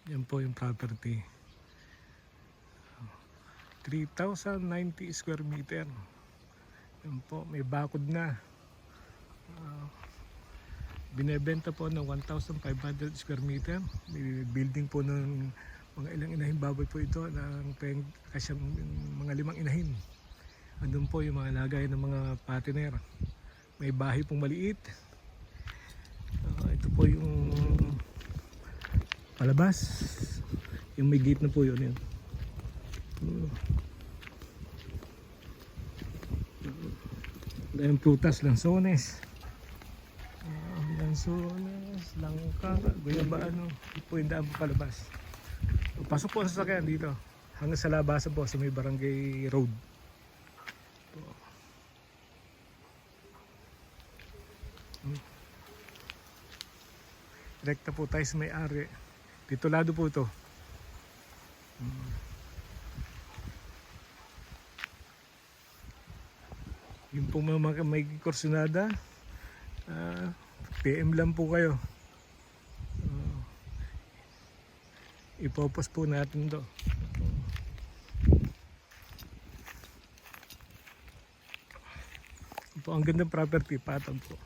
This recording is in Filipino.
Yan po yung property. 3,090 square meter. Yan po, may bakod na. Binebenta po ng 1,500 square meter. May building po ng mga ilang inahing baboy po ito ng kasi mga 5 inahin. Andun po yung mga lagay ng mga patiner. May bahay pong maliit. Ito po yung palabas. Yung may gate na po yun. Yung prutas, lansones. Lansones, langka, guyabano. Ito po yung daan po palabas. Pasok po sa sasakyan dito. Hanggang sa labasan po sa may barangay road. Direkta po tayo sa may-ari. Titulado po ito. Yung po may kursunada, PM lang po kayo. Ipopos po natin to. Ito ang gandang property, patag po.